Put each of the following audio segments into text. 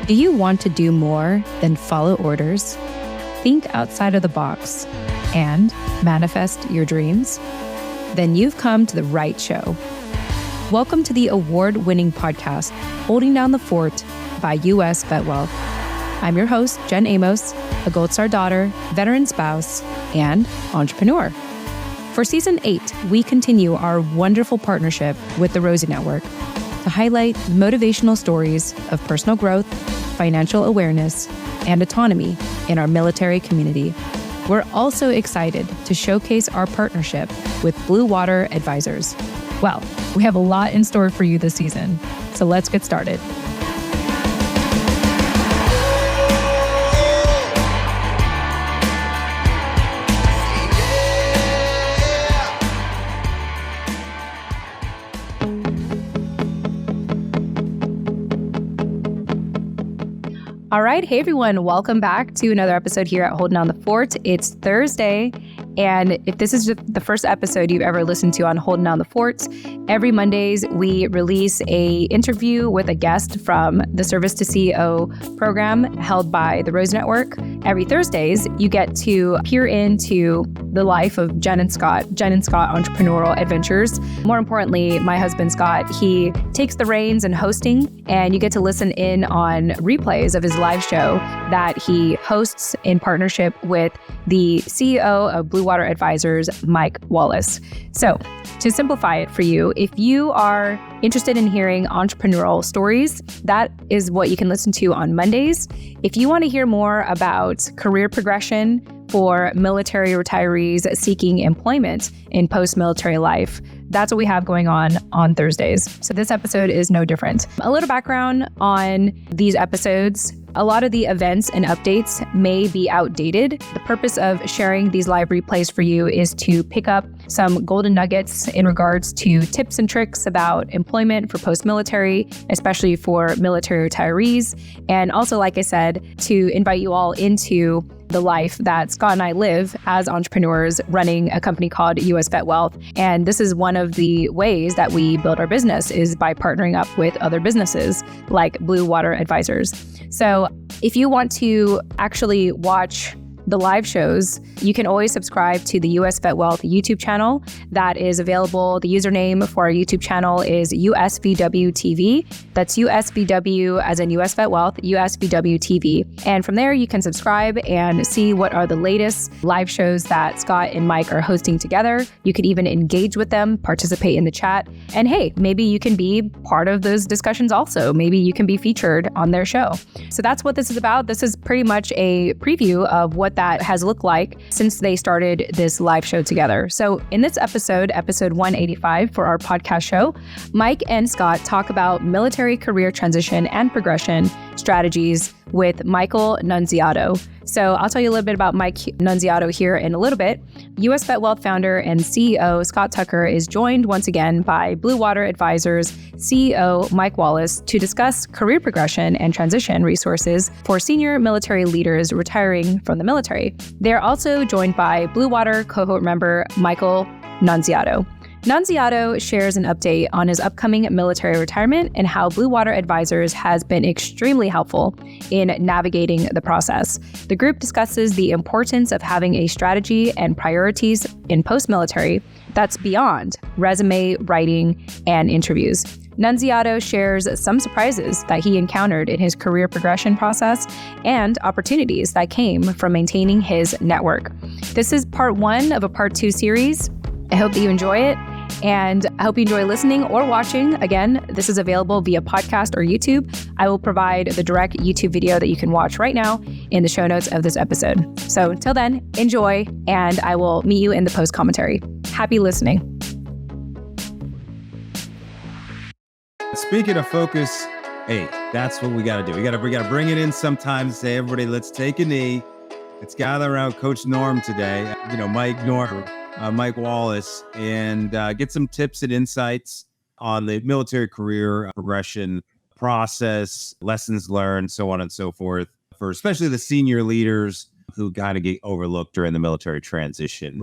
Do you want to do more than follow orders? Think outside of the box and manifest your dreams? Then you've come to the right show. Welcome to the award-winning podcast, Holding Down the Fort by US VetWealth. I'm your host, Jen Amos, a Gold Star daughter, veteran spouse, and entrepreneur. For Season 8, we continue our wonderful partnership with the Rosie Network to highlight motivational stories of personal growth, financial awareness, and autonomy in our military community. We're also excited to showcase our partnership with Blue Water Advisors. Well, we have a lot in store for you this season, so let's get started. All right. Hey, everyone. Welcome back to another episode here at Holding Down the Fort. It's Thursday. And if this is the first episode you've ever listened to on Holding Down the Fort, every Mondays we release a interview with a guest from the Service to CEO program held by the Rosie Network. Every Thursdays, you get to peer into the life of Jen and Scott Entrepreneurial Adventures. More importantly, my husband, Scott, he takes the reins in hosting, and you get to listen in on replays of his live show that he hosts in partnership with the CEO of Blue Water Advisors, Mike Wallace. So to simplify it for you, if you are interested in hearing entrepreneurial stories, that is what you can listen to on Mondays. If you want to hear more about career progression for military retirees seeking employment in post-military life, that's what we have going on Thursdays. So this episode is no different. A little background on these episodes. A lot of the events and updates may be outdated. The purpose of sharing these live replays for you is to pick up some golden nuggets in regards to tips and tricks about employment for post-military, especially for military retirees. And also, like I said, to invite you all into the life that Scott and I live as entrepreneurs running a company called US VetWealth. And this is one of the ways that we build our business is by partnering up with other businesses like Blue Water Advisors. So if you want to actually watch the live shows, you can always subscribe to the US VetWealth YouTube channel that is available. The username for our YouTube channel is USVW TV. That's USVW as in US VetWealth, USVW TV. And from there, you can subscribe and see what are the latest live shows that Scott and Mike are hosting together. You could even engage with them, participate in the chat. And hey, maybe you can be part of those discussions also. Maybe you can be featured on their show. So that's what this is about. This is pretty much a preview of what that has looked like since they started this live show together. So in this episode 185 for our podcast show, Mike and Scott talk about military career transition and progression strategies with Michael Nunziato. So I'll tell you a little bit about Mike Nunziato here in a little bit. US VetWealth founder and CEO Scott Tucker is joined once again by Blue Water Advisors CEO Mike Wallace to discuss career progression and transition resources for senior military leaders retiring from the military. They're also joined by Blue Water cohort member Michael Nunziato. Nunziato shares an update on his upcoming military retirement and how Blue Water Advisors has been extremely helpful in navigating the process. The group discusses the importance of having a strategy and priorities in post-military that's beyond resume writing and interviews. Nunziato shares some surprises that he encountered in his career progression process and opportunities that came from maintaining his network. This is part 1 of a part 2 series. I hope that you enjoy it, and I hope you enjoy listening or watching. Again, this is available via podcast or YouTube. I will provide the direct YouTube video that you can watch right now in the show notes of this episode. So until then, enjoy, and I will meet you in the post commentary. Happy listening. Speaking of focus, hey, that's what we got to do. We got to bring it in sometimes. Say, everybody, let's take a knee. Let's gather around Coach Norm today. Mike Wallace, and get some tips and insights on the military career progression process, lessons learned, so on and so forth, for especially the senior leaders who kind of get overlooked during the military transition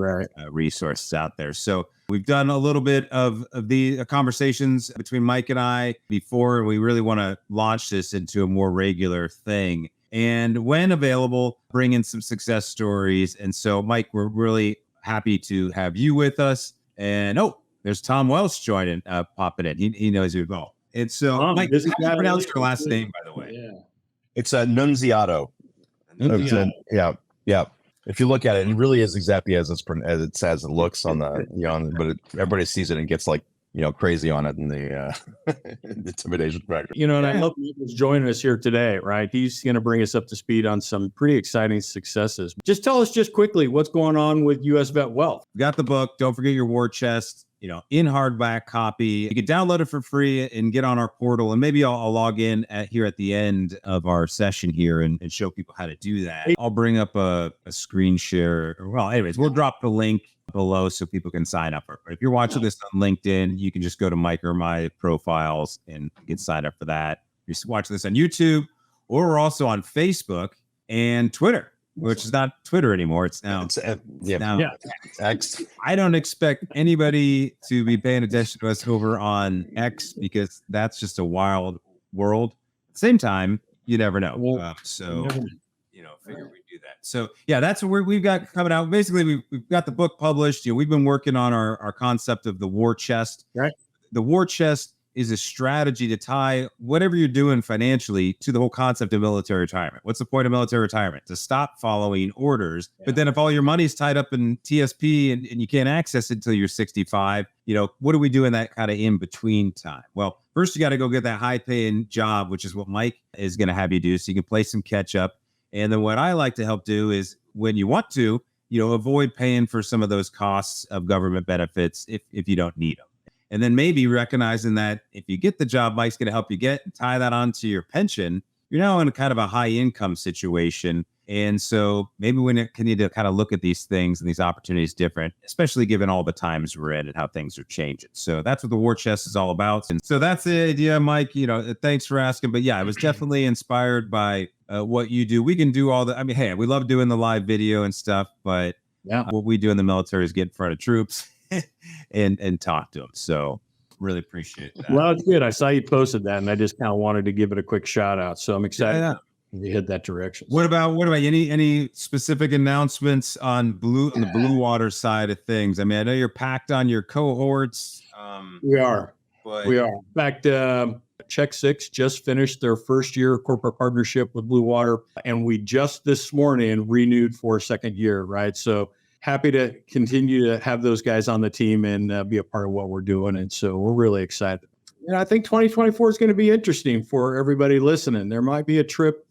resources out there. So We've done a little bit of the conversations between Mike and I before, and we really want to launch this into a more regular thing. And when available, bring in some success stories. And so, Mike, we're really happy to have you with us. And there's Tom Welsh joining, popping in. He knows you well. And so, Mike, how do you pronounce your last name, by the way? Yeah. It's Nunziato. Yeah. If you look at it, it really is exactly as it looks on the but everybody sees it and gets like crazy on it and the intimidation factor. And I love Michael's joining us here today, right? He's going to bring us up to speed on some pretty exciting successes. Just tell us just quickly what's going on with US VetWealth. Got the book. Don't forget your war chest. In hardback copy. You can download it for free and get on our portal. And maybe I'll log in here at the end of our session here and show people how to do that. I'll bring up a screen share. Well, anyways, we'll drop the link below so people can sign up for it. But if you're watching this on LinkedIn, you can just go to Mike or my profiles and get signed up for that. If you're watching this on YouTube, or we're also on Facebook and Twitter, which is not Twitter anymore. It's now, X. I don't expect anybody to be paying attention to us over on X because that's just a wild world. At the same time, you never know. Figure we do that. So that's what we've got coming out. Basically, we've got the book published. We've been working on our concept of the war chest. Right. The war chest is a strategy to tie whatever you're doing financially to the whole concept of military retirement. What's the point of military retirement? To stop following orders. Yeah. But then if all your money's tied up in TSP and you can't access it until you're 65, what do we do in that kind of in between time? Well, first you got to go get that high paying job, which is what Mike is going to have you do. So you can play some catch up. And then what I like to help do is when you want to, avoid paying for some of those costs of government benefits if you don't need them. And then maybe recognizing that if you get the job Mike's going to help you get and tie that onto your pension, you're now in a kind of a high income situation. And so maybe we need to kind of look at these things and these opportunities different, especially given all the times we're in and how things are changing. So that's what the war chest is all about. And so that's the idea, Mike. Thanks for asking. But I was definitely inspired by what you do. We can do we love doing the live video and stuff, but what we do in the military is get in front of troops and talk to them. So really appreciate that. Well, it's good. I saw you posted that and I just kind of wanted to give it a quick shout out. So I'm excited to head that direction. What about any specific announcements on the blue water side of things? I mean, I know you're packed on your cohorts. We are. In fact, Check 6 just finished their first year corporate partnership with Blue Water. And we just this morning renewed for a second year, right? So happy to continue to have those guys on the team and be a part of what we're doing. And so we're really excited. And I think 2024 is going to be interesting for everybody listening. There might be a trip,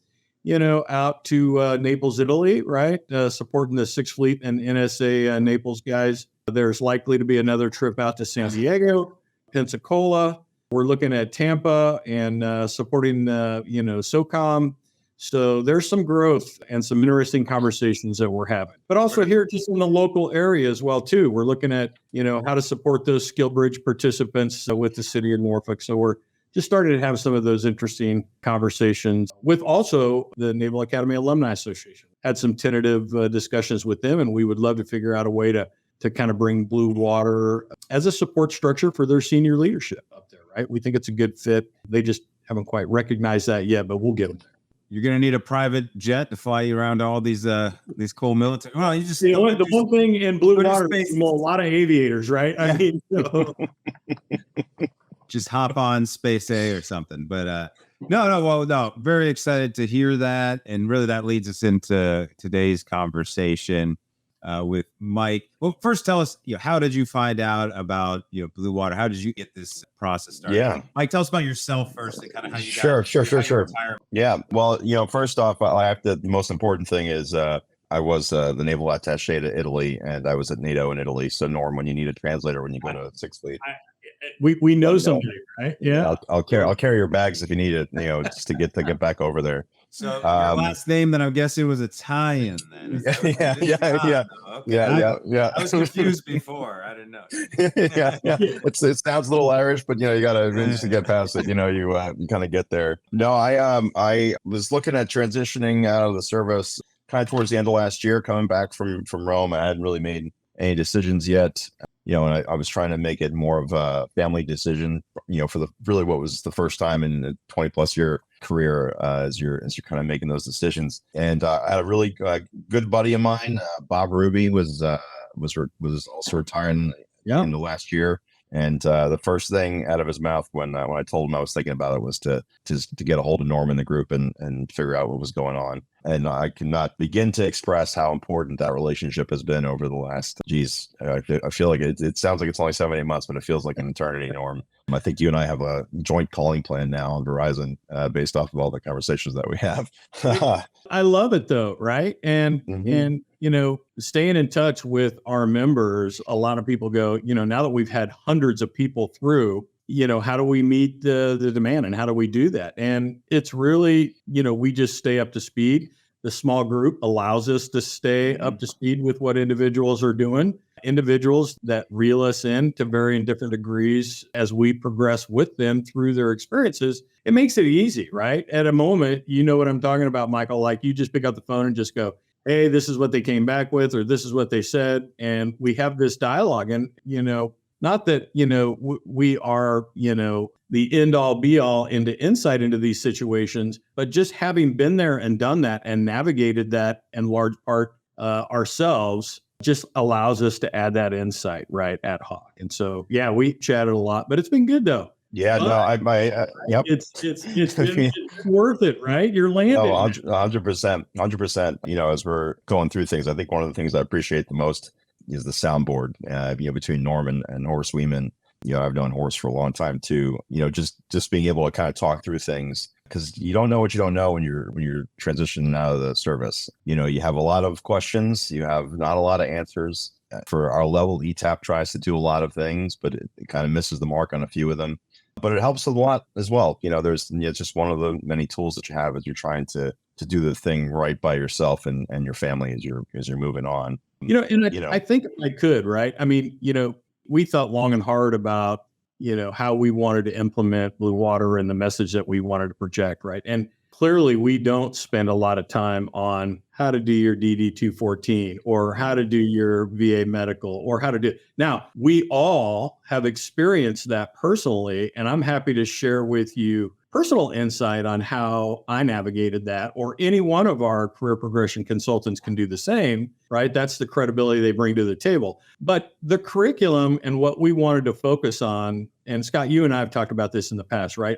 out to Naples, Italy, right? Supporting the 6th Fleet and NSA Naples guys. There's likely to be another trip out to San Diego, Pensacola. We're looking at Tampa and supporting, SOCOM. So there's some growth and some interesting conversations that we're having, but also here just in the local area as well, too. We're looking at, how to support those SkillBridge participants with the city of Norfolk. So we're just starting to have some of those interesting conversations with also the Naval Academy Alumni Association. Had some tentative discussions with them, and we would love to figure out a way to kind of bring Blue Water as a support structure for their senior leadership up there, right? We think it's a good fit. They just haven't quite recognized that yet, but we'll get them there. You're going to need a private jet to fly you around all these cool military. Well, you just the one thing in Blue Water is a lot of aviators, right? I mean, just hop on Space A or something. But no. Very excited to hear that, and really that leads us into today's conversation with Mike. Well, first tell us, how did you find out about Blue Water? How did you get this process started? Yeah, Mike, tell us about yourself first and kind of how you got Sure. Yeah, well, first off, the most important thing is I was the naval attaché to Italy, and I was at NATO in Italy. So Norm, when you need a translator when you go to 6th Fleet, we know somebody, right? Yeah, I'll carry your bags if you need it. Just to get back over there. So your last name, then I'm guessing was Italian. Then Yeah. I was confused before. I didn't know. yeah. It sounds a little Irish, but you gotta just to get past it. You kind of get there. No, I was looking at transitioning out of the service kind of towards the end of last year, coming back from Rome. I hadn't really made any decisions yet. and I was trying to make it more of a family decision, for what was the first time in a 20 plus year career, as you're kind of making those decisions. And I had a really good buddy of mine, Bob Ruby, was also retiring in the last year. And the first thing out of his mouth when I told him I was thinking about it was to get a hold of Norm in the group and figure out what was going on. And I cannot begin to express how important that relationship has been over the last, I feel like it sounds like it's only 7-8 months, but it feels like an eternity, Norm. I think you and I have a joint calling plan now on Verizon based off of all the conversations that we have. I love it though, right? And staying in touch with our members, a lot of people go, now that we've had hundreds of people through, how do we meet the demand and how do we do that? And it's really, we just stay up to speed. The small group allows us to stay up to speed with what individuals are doing. Individuals that reel us in to varying different degrees as we progress with them through their experiences. It makes it easy, right? At a moment, you know what I'm talking about, Michael, like you just pick up the phone and just go, hey, this is what they came back with, or this is what they said. And we have this dialogue. And, not that, we are, the end all be all into insight into these situations, but just having been there and done that and navigated that in large part ourselves just allows us to add that insight right ad hoc. And so, yeah, we chatted a lot, but it's been good though. Yeah, yep. It's been worth it, right? You're landing. Oh, 100%. As we're going through things, I think one of the things I appreciate the most is the soundboard, between Norm and Horace Weeman. I've known Horace for a long time too. Just being able to kind of talk through things, because you don't know what you don't know when you're transitioning out of the service. You have a lot of questions, you have not a lot of answers. For our level, ETAP tries to do a lot of things, but it kind of misses the mark on a few of them. But it helps a lot as well. It's just one of the many tools that you have as you're trying to do the thing right by yourself and your family as you're moving on. I think I could, right? I mean, we thought long and hard about, how we wanted to implement Blue Water and the message that we wanted to project, right? And clearly we don't spend a lot of time on how to do your DD-214 or how to do your VA medical or how to do. Now, we all have experienced that personally, and I'm happy to share with you personal insight on how I navigated that, or any one of our career progression consultants can do the same, right? That's the credibility they bring to the table. But the curriculum and what we wanted to focus on, and Scott, you and I have talked about this in the past, right?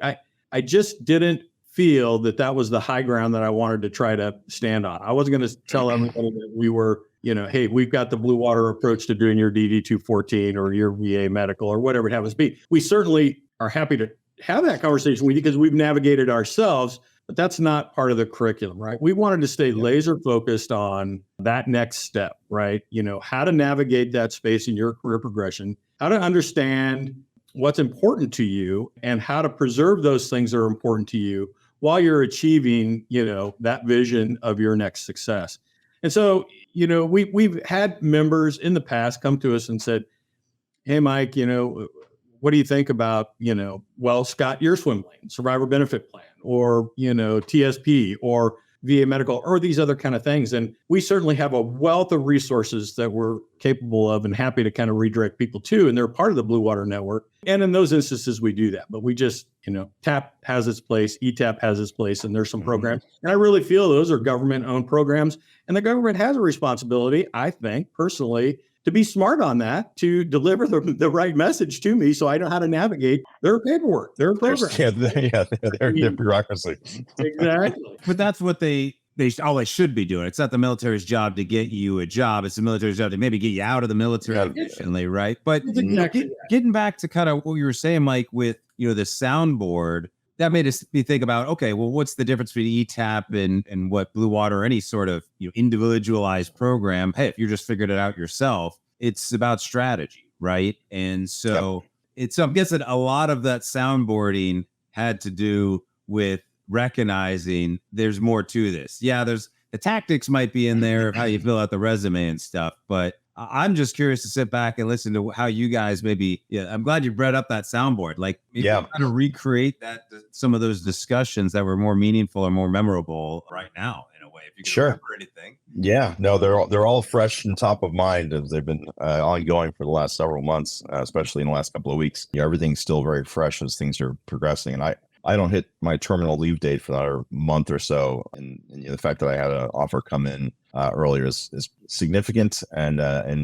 I just didn't feel that was the high ground that I wanted to try to stand on. I wasn't going to tell everybody that we were, hey, we've got the Blue Water approach to doing your DD-214 or your VA medical or whatever it happens to be. We certainly are happy to have that conversation with you because we've navigated ourselves, but that's not part of the curriculum, right? We wanted to stay laser focused on that next step, right? How to navigate that space in your career progression, how to understand what's important to you and how to preserve those things that are important to you while you're achieving, that vision of your next success. And so, we've had members in the past come to us and said, hey, Mike, what do you think about, Scott, your swim lane, survivor benefit plan, or, TSP or VA medical or these other kind of things. And we certainly have a wealth of resources that we're capable of and happy to kind of redirect people to. And they're part of the Blue Water Network. And in those instances, we do that. But we just, TAP has its place, ETAP has its place, and there's some programs. And I really feel those are government-owned programs. And the government has a responsibility, I think, personally, to be smart on that, to deliver the right message to me so I know how to navigate their paperwork, their program. Their bureaucracy. Exactly. But that's what they should be doing. It's not the military's job to get you a job. It's the military's job to maybe get you out of the military efficiently, right? But getting back to kind of what you were saying, Mike, with the soundboard, that made me think about, okay, well, what's the difference between ETAP and what Blue Water or any sort of individualized program? Hey, if you just figured it out yourself, it's about strategy, right? And so I'm guessing a lot of that soundboarding had to do with recognizing there's more to this. Yeah, there's the tactics might be in there of how you fill out the resume and stuff, but I'm just curious to sit back and listen to how you guys I'm glad you brought up that soundboard. Like, how to recreate some of those discussions that were more meaningful or more memorable right now in a way. way, if you can Sure. remember anything. Yeah, no, they're all fresh and top of mind as they've been ongoing for the last several months, especially in the last couple of weeks. Everything's still very fresh as things are progressing, and I don't hit my terminal leave date for another month or so, and the fact that I had an offer come in earlier is significant, and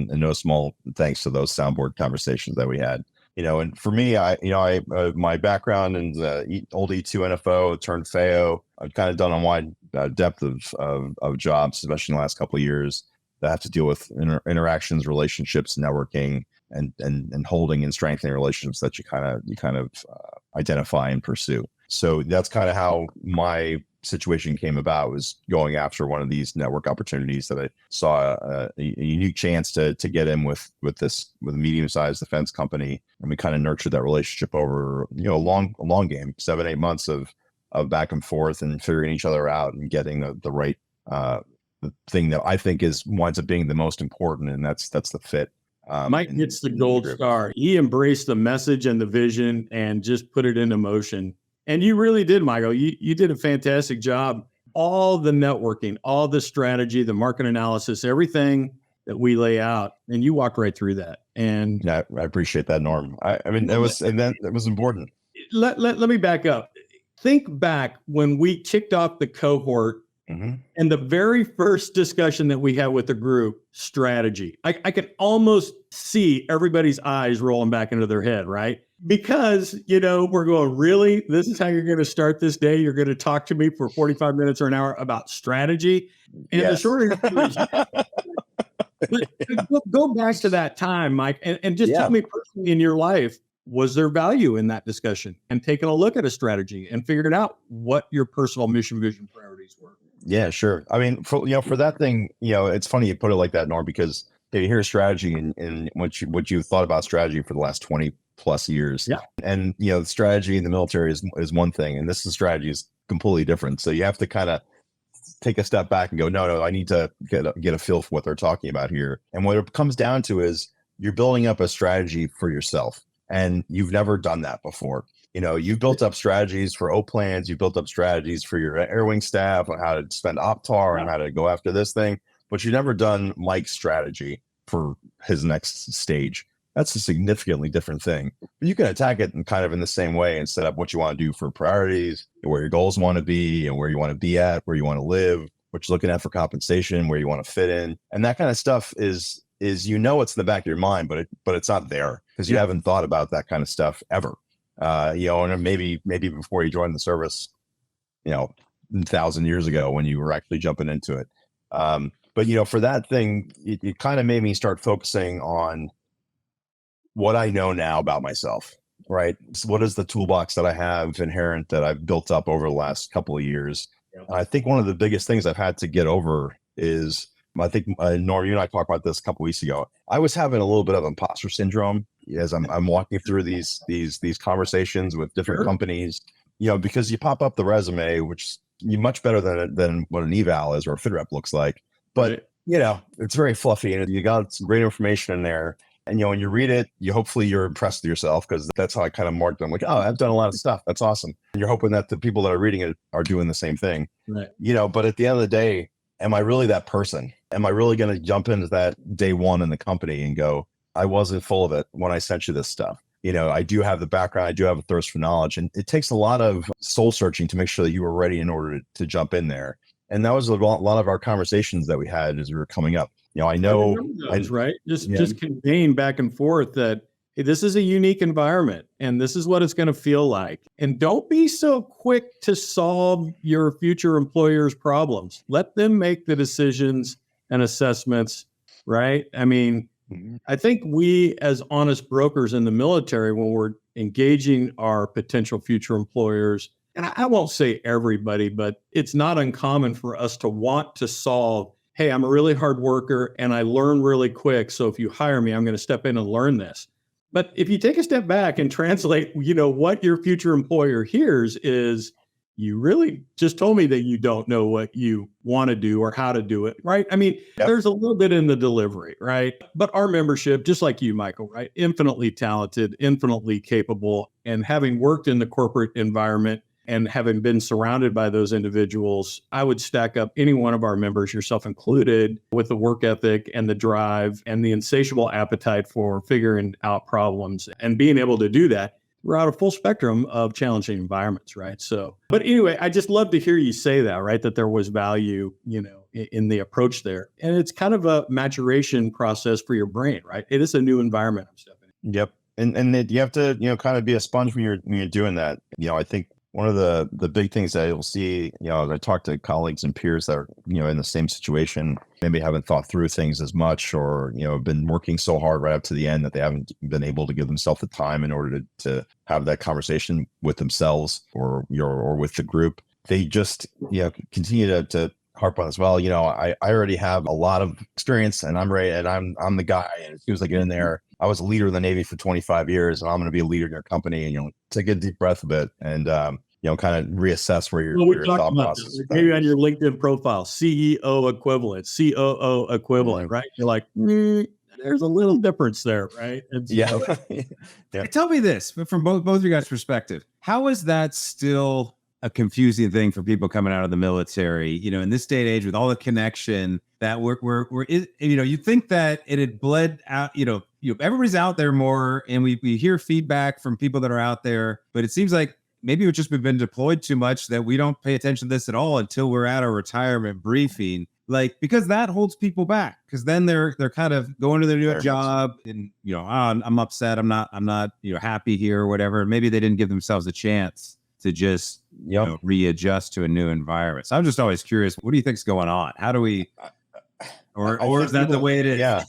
no small thanks to those soundboard conversations that we had. And for me, my background in the old E2 NFO turned FAO, I've kind of done a wide depth of jobs, especially in the last couple of years, that have to deal with interactions, relationships, networking, and holding and strengthening relationships that you kind of identify and pursue. So that's kind of how my situation came about, was going after one of these network opportunities that I saw a unique chance to get in with a medium-sized defense company, and we kind of nurtured that relationship over a long game, 7-8 months of back and forth and figuring each other out and getting the right the thing that I think winds up being the most important, and that's the fit. Mike gets the gold star. He embraced the message and the vision and just put it into motion. And you really did, Michael. You did a fantastic job. All the networking, all the strategy, the market analysis, everything that we lay out, and you walked right through that. And yeah, I appreciate that, Norm. I mean, it was important. Let me back up. Think back when we kicked off the cohort, and the very first discussion that we had with the group, strategy. I could almost see everybody's eyes rolling back into their head, right? Because, we're going, really? This is how you're going to start this day? You're going to talk to me for 45 minutes or an hour about strategy? And the short answer is, go back to that time, Mike, and just tell me personally in your life, was there value in that discussion and taking a look at a strategy and figuring out what your personal mission, vision, priorities were? Yeah, sure. I mean, for that thing, it's funny you put it like that, Norm, because you hear strategy and what you've thought about strategy for the last 20 plus years. Yeah. And, the strategy in the military is one thing, and this strategy is completely different. So you have to kind of take a step back and go, no, I need to get a feel for what they're talking about here. And what it comes down to is you're building up a strategy for yourself, and you've never done that before. You've built up strategies for O-plans, you've built up strategies for your air wing staff on how to spend OPTAR and how to go after this thing, but you've never done Mike's strategy for his next stage. That's a significantly different thing. But you can attack it in kind of in the same way and set up what you want to do for priorities, where your goals want to be and where you want to be at, where you want to live, what you're looking at for compensation, where you want to fit in. And that kind of stuff is it's in the back of your mind, but it's not there because you haven't thought about that kind of stuff ever. And maybe before you joined the service, 1,000 years ago when you were actually jumping into it. But for that thing, it kind of made me start focusing on what I know now about myself, right? So what is the toolbox that I have inherent that I've built up over the last couple of years? Yep. And I think one of the biggest things I've had to get over is, I think, Norm, you and I talked about this a couple of weeks ago. I was having a little bit of imposter syndrome as I'm walking through these conversations with different companies, because you pop up the resume, which is much better than what an eval is or a FitRep looks like. But, it's very fluffy and you got some great information in there. And, when you read it, hopefully you're impressed with yourself, because that's how I kind of marked them. Like, oh, I've done a lot of stuff. That's awesome. And you're hoping that the people that are reading it are doing the same thing. Right. But at the end of the day, am I really that person? Am I really going to jump into that day one in the company and go, I wasn't full of it when I sent you this stuff? I do have the background. I do have a thirst for knowledge. And it takes a lot of soul searching to make sure that you were ready in order to jump in there. And that was a lot of our conversations that we had as we were coming up. I know those, right? Just conveying back and forth that, hey, this is a unique environment and this is what it's going to feel like. And don't be so quick to solve your future employer's problems. Let them make the decisions and assessments, right? I mean, I think we as honest brokers in the military, when we're engaging our potential future employers, and I won't say everybody, but it's not uncommon for us to want to solve, hey, I'm a really hard worker and I learn really quick. So if you hire me, I'm going to step in and learn this. But if you take a step back and translate, what your future employer hears is, you really just told me that you don't know what you want to do or how to do it, right? I mean, There's a little bit in the delivery, right? But our membership, just like you, Michael, right? Infinitely talented, infinitely capable. And having worked in the corporate environment, And having been surrounded by those individuals, I would stack up any one of our members, yourself included, with the work ethic and the drive and the insatiable appetite for figuring out problems and being able to do that throughout a full spectrum of challenging environments, right? So, but anyway, I just love to hear you say that, right? That there was value, in the approach there. And it's kind of a maturation process for your brain, right? It is a new environment I'm stepping in. Yep. And you have to, kind of be a sponge when you're doing that. I think one of the big things that you'll see, as I talk to colleagues and peers that are, in the same situation, maybe haven't thought through things as much, or, been working so hard right up to the end that they haven't been able to give themselves the time in order to have that conversation with themselves or with the group. They just, continue to harp on as well. I already have a lot of experience and I'm ready and I'm the guy. And as soon as I get in there, I was a leader in the Navy for 25 years and I'm going to be a leader in your company, and, take a deep breath a bit and, kind of reassess where your thought process is. Maybe on your LinkedIn profile, CEO equivalent, COO equivalent, right? You're like, there's a little difference there, right? Yeah. Yeah. Tell me this, from both of your guys' perspective, how is that still a confusing thing for people coming out of the military, in this day and age with all the connection that you think that it had bled out, everybody's out there more and we hear feedback from people that are out there, but it seems like maybe we've just been deployed too much that we don't pay attention to this at all until we're at our retirement briefing. Because that holds people back, because then they're kind of going to their new job and, I'm upset. I'm not, happy here or whatever. Maybe they didn't give themselves a chance to just readjust to a new environment. So I'm just always curious, what do you think's going on? How do we, or is that the way it is? Yeah.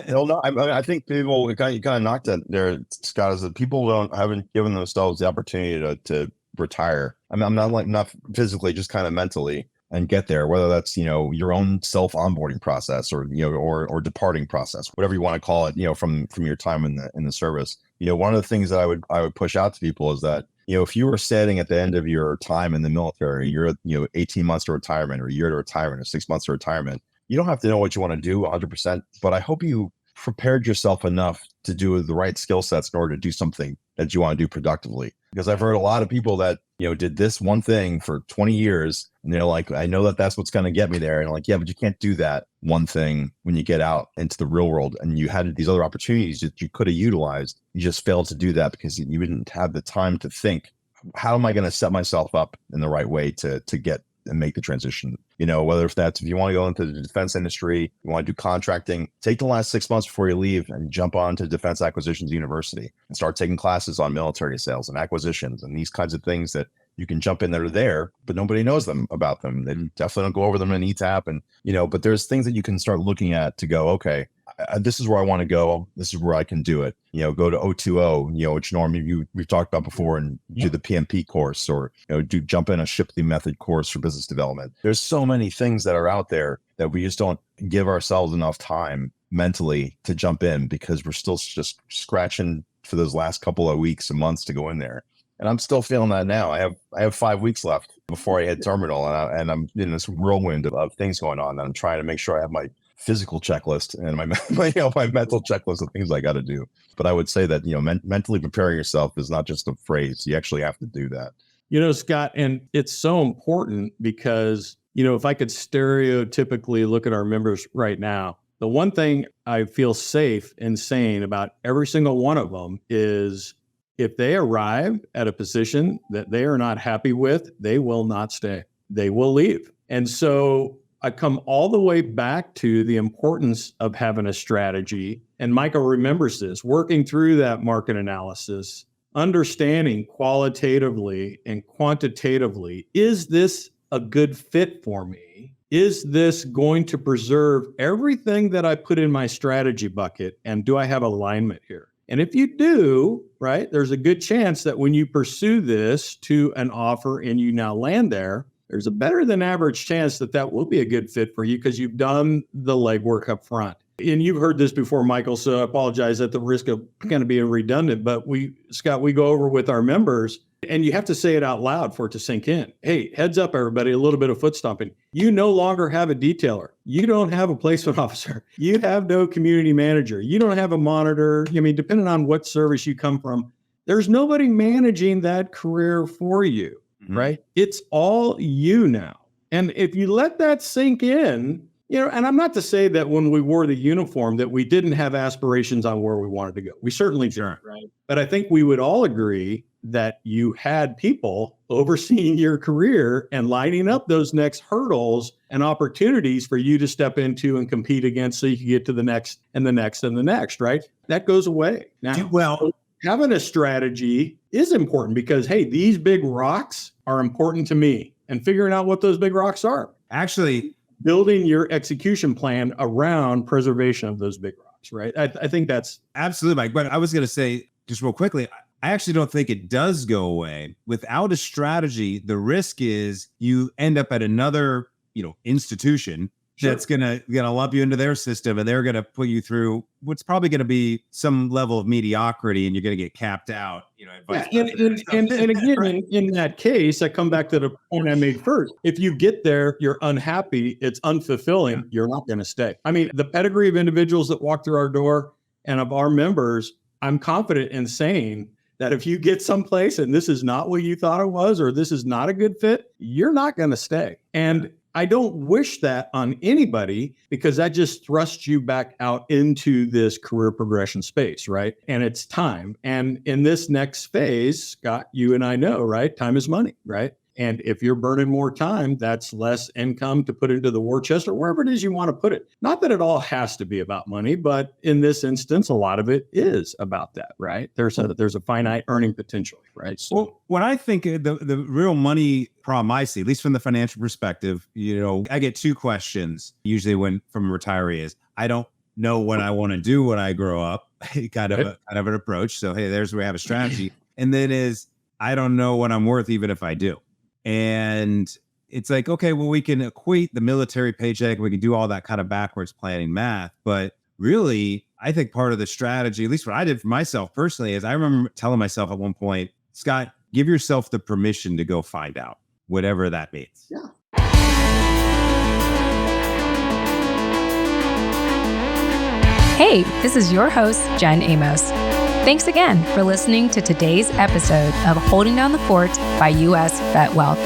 No, I think people, you kind of knocked it there, Scott, is that people haven't given themselves the opportunity to retire. I'm not physically, just kind of mentally, and get there, whether that's, your own self onboarding process or, or departing process, whatever you want to call it, from your time in the service. One of the things that I would push out to people is that, if you were sitting at the end of your time in the military, you're 18 months to retirement or a year to retirement or 6 months to retirement, you don't have to know what you want to do 100%, but I hope you prepared yourself enough to do the right skill sets in order to do something that you want to do productively. Because I've heard a lot of people that, did this one thing for 20 years and they're like, I know that that's what's going to get me there. And I'm like, yeah, but you can't do that one thing when you get out into the real world. And you had these other opportunities that you could have utilized. You just failed to do that because you didn't have the time to think, how am I going to set myself up in the right way to get and make the transition? Whether if you want to go into the defense industry, you want to do contracting, take the last 6 months before you leave and jump on to Defense Acquisitions University and start taking classes on military sales and acquisitions and these kinds of things that you can jump in there, but nobody knows about them. They definitely don't go over them in ETAP. And, but there's things that you can start looking at to go, okay, this is where I want to go. This is where I can do it. Go to O2O, which normally we've talked about before, and do the PMP course, or jump in a Shipley method course for business development. There's so many things that are out there that we just don't give ourselves enough time mentally to jump in, because we're still just scratching for those last couple of weeks and months to go in there. And I'm still feeling that now. I have 5 weeks left before I hit terminal, and I'm in this whirlwind of things going on. And I'm trying to make sure I have my physical checklist and my mental checklist of things I got to do. But I would say that, mentally preparing yourself is not just a phrase. You actually have to do that. Scott, and it's so important because, if I could stereotypically look at our members right now, the one thing I feel safe in saying about every single one of them is, if they arrive at a position that they are not happy with, they will not stay. They will leave. And so I come all the way back to the importance of having a strategy. And Michael remembers this, working through that market analysis, understanding qualitatively and quantitatively, is this a good fit for me? Is this going to preserve everything that I put in my strategy bucket? And do I have alignment here? And if you do, right, there's a good chance that when you pursue this to an offer and you now land there, there's a better than average chance that will be a good fit for you because you've done the legwork up front. And you've heard this before, Michael, so I apologize at the risk of kind of being redundant, but Scott, we go over with our members, and you have to say it out loud for it to sink in. Hey, heads up, everybody, a little bit of foot stomping. You no longer have a detailer. You don't have a placement officer. You have no community manager. You don't have a monitor. Depending on what service you come from, there's nobody managing that career for you. right? It's all you now. And if you let that sink in, and I'm not to say that when we wore the uniform that we didn't have aspirations on where we wanted to go. We certainly did, right? But I think we would all agree that you had people overseeing your career and lining up those next hurdles and opportunities for you to step into and compete against so you can get to the next and the next and the next, right? That goes away. Now, having a strategy is important because, hey, these big rocks are important to me, and figuring out what those big rocks are. Actually, building your execution plan around preservation of those big rocks, right? I think that's absolutely, Mike. But I was going to say just real quickly, I actually don't think it does go away. Without a strategy, the risk is you end up at another, institution that's gonna lump you into their system, and they're gonna put you through what's probably gonna be some level of mediocrity, and you're gonna get capped out. And again, in that case, I come back to the point I made first. If you get there, you're unhappy, it's unfulfilling, you're not gonna stay. I mean, the pedigree of individuals that walk through our door and of our members, I'm confident in saying that if you get someplace and this is not what you thought it was, or this is not a good fit, you're not gonna stay. And I don't wish that on anybody, because that just thrusts you back out into this career progression space, right? And it's time. And in this next phase, Scott, you and I know, right? Time is money, right? And if you're burning more time, that's less income to put into the war chest or wherever it is you want to put it. Not that it all has to be about money, but in this instance, a lot of it is about that, right? There's a finite earning potential, right? So, well, when I think the real money problem I see, at least from the financial perspective, I get two questions usually from a retiree is, I don't know what I want to do when I grow up, kind of an approach. So, hey, there's where we have a strategy. And then is, I don't know what I'm worth even if I do. And it's like, okay, well, we can equate the military paycheck. We can do all that kind of backwards planning math. But really, I think part of the strategy, at least what I did for myself personally, is I remember telling myself at one point, Scott, give yourself the permission to go find out, whatever that means. Yeah. Hey, this is your host, Jen Amos. Thanks again for listening to today's episode of Holding Down the Fort by US VetWealth.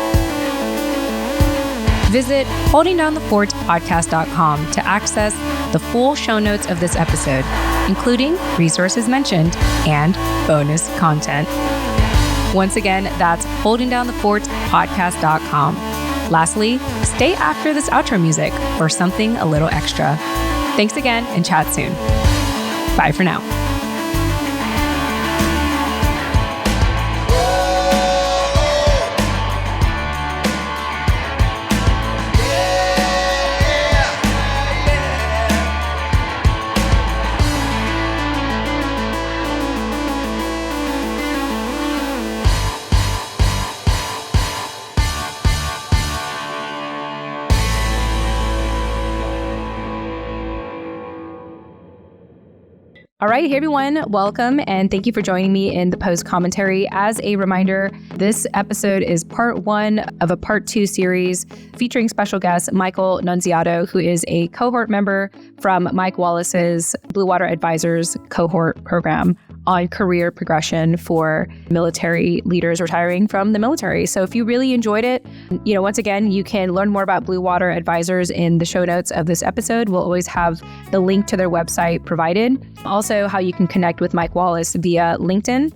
Visit holdingdownthefortpodcast.com to access the full show notes of this episode, including resources mentioned and bonus content. Once again, that's holdingdownthefortpodcast.com. Lastly, stay after this outro music for something a little extra. Thanks again, and chat soon. Bye for now. All right, hey everyone, welcome and thank you for joining me in the post commentary. As a reminder, this episode is part one of a part two series featuring special guest Michael Nunziato, who is a cohort member from Mike Wallace's Blue Water Advisors cohort program on career progression for military leaders retiring from the military. So if you really enjoyed it, once again, you can learn more about Blue Water Advisors in the show notes of this episode. We'll always have the link to their website provided. Also, how you can connect with Mike Wallace via LinkedIn.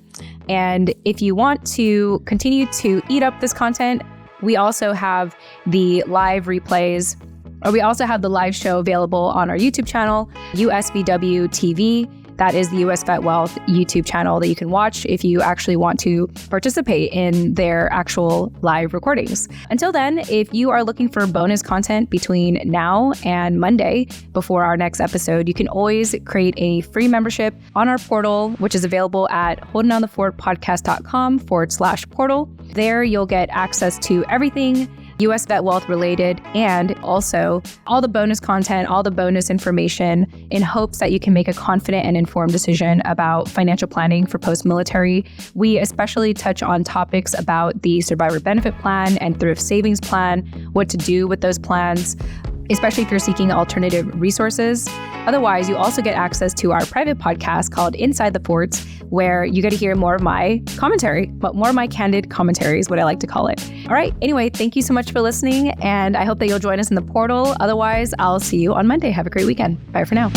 And if you want to continue to eat up this content, we also have the live replays, or we also have the live show available on our YouTube channel, USVW TV. That is the US VetWealth YouTube channel that you can watch if you actually want to participate in their actual live recordings. Until then, if you are looking for bonus content between now and Monday before our next episode, you can always create a free membership on our portal, which is available at holdingdownthefortpodcast.com/portal. There you'll get access to everything US VetWealth related, and also all the bonus content, all the bonus information, in hopes that you can make a confident and informed decision about financial planning for post-military. We especially touch on topics about the survivor benefit plan and thrift savings plan, what to do with those plans, especially if you're seeking alternative resources. Otherwise, you also get access to our private podcast called Inside the Forts, where you get to hear more of my commentary, but more of my candid commentary is what I like to call it. All right. Anyway, thank you so much for listening, and I hope that you'll join us in the portal. Otherwise, I'll see you on Monday. Have a great weekend. Bye for now.